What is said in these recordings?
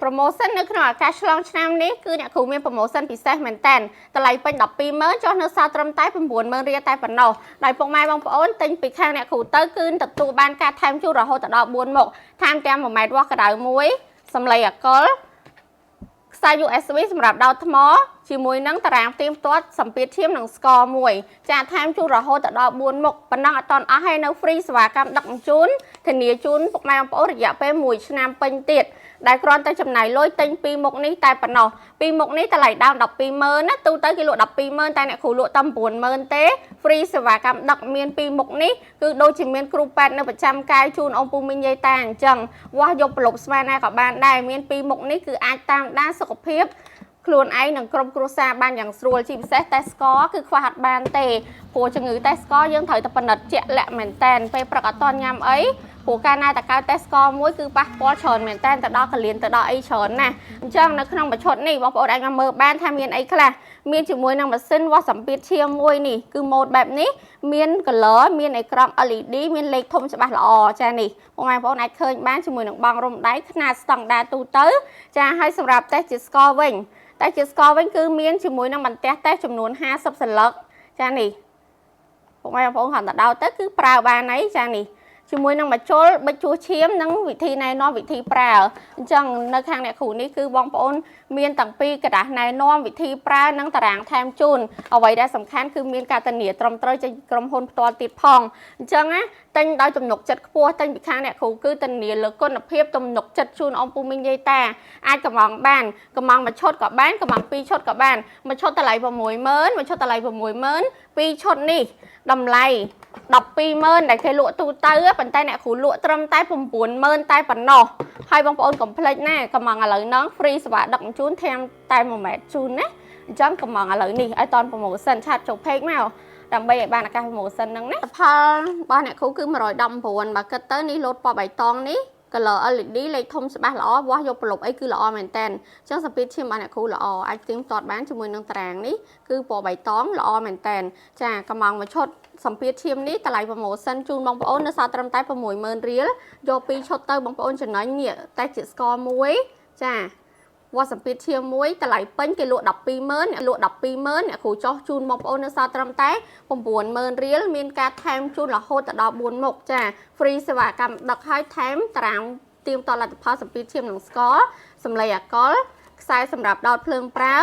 promotion នៅក្នុងឱកាសឆ្លងឆ្នាំនេះគឺអ្នកគ្រូមាន promotion ពិសេសមែនតើតម្លៃពេញ 120000 ចុះនៅសល់ត្រឹមតែ 90000 រៀលតែប៉ុណ្ណោះដោយពុកម៉ែបងប្អូនទិញពីខាងអ្នកគ្រូទៅគឺទទួលបានការថែមជូនរហូតដល់4មុខថែមទាំង1ម៉ែត្រវាស់ក្តៅមួយសំឡេងអាកុលខ្សែ USB សម្រាប់ដោតថ្មជាមួយនឹងតារាងផ្ទៀងផ្ទាត់សម្ពាធឈាមនិងស្ករមួយចាថែមជូនរហូតដល់4មុខប៉ុណ្ណឹងអត់តន់អស់ហើយនៅ free សេវាកម្មដឹកជញ្ជូនធានាជូនពុកម៉ែបងប្អូនរយៈពេល1ឆ្នាំពេញទៀតដែលគ្រាន់តែចំណាយលុយទិញ2មុខនេះតែប៉ុណ្ណោះ2មុខនេះតម្លៃដើម 120,000 ណាទូទៅគេលក់ 120,000 តែអ្នកគ្រូលក់តែ 90000 ទេ free សេវាកម្មដឹកមាន2មុខនេះគឺដូចជាមានគ្រូពេទ្យនៅប្រចាំកាយជូនអូនពូមីងយាយតាអញ្ចឹងវាស់យកប្រឡប់ស្មានណាក៏បានដែរមាន2មុខនេះគឺអាចតាមដានសុខភាពខ្លួនឯងនិងក្រុមគ្រួសារបានយ៉ាងស្រួលជាពិសេស test score គឺខ្វះអត់បានទេព្រោះជំងឺ test score យើងត្រូវតែពិនិត្យជាក់លាក់មែនតែនពេលព្រឹកអត់តន់ញ៉ាំអីព្រោះកាលណាតើកើត test score មួយគឺប៉ះពាល់ច្រើនមែនតែនទៅដល់កលៀនទៅដល់អីច្រើនណាស់អញ្ចឹងនៅក្នុងបច្ចុប្បន្ននេះបងប្អូនអាចមកមើលបានថាមានអីខ្លះមានជាមួយនឹងម៉ាស៊ីនវាស់សម្ពាធឈាមមួយនេះគឺម៉ូដបែបនេះមាន color មានអេក្រង់ LED មានលេខធំច្បាស់ល្អចានេះបងប្អូនអាចឃើញបានជាមួយនឹងបង់រំដៃខ្នាតស្តង់ដារទូទៅចាហើយសម្រាប់ test ជា score វិញតែជា score វិញគឺមានជាមួយនឹងបន្ទះ test ចំនួន50សន្លឹកចានេះបងប្អូនគាត់ទៅដល់ទៅគឺប្រើបានហើយចានេះជាមួយនឹងមកជុលបិចជួសឈាមនិងវិធីណែនាំវិធីប្រើអញ្ចឹងនៅខាងអ្នកគ្រូនេះគឺបងប្អូនមានទាំងពីរกระดาษណែនាំវិធីប្រើនិងតារាងថែមជូនអ្វីដែលសំខាន់គឺមានការធានាត្រឹមត្រូវចេញក្រុមហ៊ុនផ្ទាល់ទៀតផងអញ្ចឹងណាទិញដោយទំនុកចិត្តខ្ពស់ទិញពីខាងអ្នកគ្រូគឺធានាលើគុណភាពទំនុកចិត្តជូនអ៊ំពូមីងយាយតាអាចកំងបានកំងមួយឈុតក៏បានកំង2ឈុតក៏បានមួយឈុតតម្លៃ 60000 មួយឈុតតម្លៃ 60000 ពីរឈុតនេះតម្លៃ 120,000 ដែលគេលក់ទូទៅប៉ុន្តែអ្នកគ្រូលក់ត្រឹមតែ 90000 តែប៉ុណ្ណោះហើយបងប្អូនកុំភ្លេចណាកំងឥឡូវហ្នឹង free សេវាដឹកជញ្ជូនថែមតែ1ម៉ែត្រជូនណាអញ្ចឹងកំងឥឡូវនេះឲ្យតន់ promotion ឆាតចូល page មកដើម្បីឲ្យបានឱកាស promotion ហ្នឹងណាផលរបស់អ្នកគ្រូគឺ 119 បើគិតទៅនេះលោតពណ៌បៃតងនេះ color LED លេខធំច្បាស់ល្អវាស់យកប្រឡប់អីគឺល្អមែនតើអញ្ចឹងសម្ពាធឈាមរបស់អ្នកគ្រូល្អអាចផ្ទៀងផ្ទាត់បានជាមួយនឹងតារាងនេះគឺពណ៌បៃតងល្អមែនតើចាកំងមួយឈុតសម្ពាធឈាមនេះតម្លៃ promotion ជូនបងប្អូននៅសល់ត្រឹមតែ 60000 រៀលយក2ឈុតទៅបងប្អូនចំណេញនេះតែជា score មួយចាវត្តសម្ពាធឈាមមួយតម្លៃពេញគេលក់ 120,000 អ្នកលក់ 120,000 អ្នកគ្រូចោះជូនបងប្អូននៅសល់ត្រឹមតែ 90000 រៀលមានការថែមជូនរហូតដល់4មុខចា free សេវាកម្មដឹកឲ្យថែមតារាងទៀមតលទ្ធផលសម្ពាធឈាមនិងស្ករសម្លេងអាកុលខ្សែសម្រាប់ដោតភ្លើងប្រើ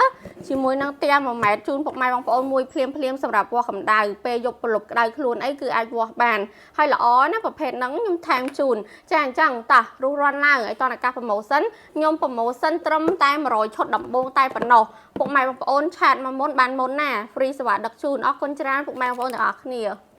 ជាមួយនឹងទៀម1ម៉ែត្រជូនពុកម៉ែបងប្អូនមួយភ្លាមសម្រាប់វាស់កម្ដៅពេលយកប្រឡប់ក្ដៅខ្លួនអីគឺអាចវាស់បានហើយល្អណាប្រភេទហ្នឹងខ្ញុំថែមជូនចាអញ្ចឹងតោះរុះរាន់ឡើងឲ្យតនឱកាស promotion ខ្ញុំ promotion ត្រឹមតែ100ឈុតដំបូងតែប៉ុណ្ណោះពុកម៉ែបងប្អូនឆាតមកមុនបានមុនណា free សេវាដឹកជូនអរគុណច្រើនពុកម៉ែបងប្អូនទាំងអស់គ្នា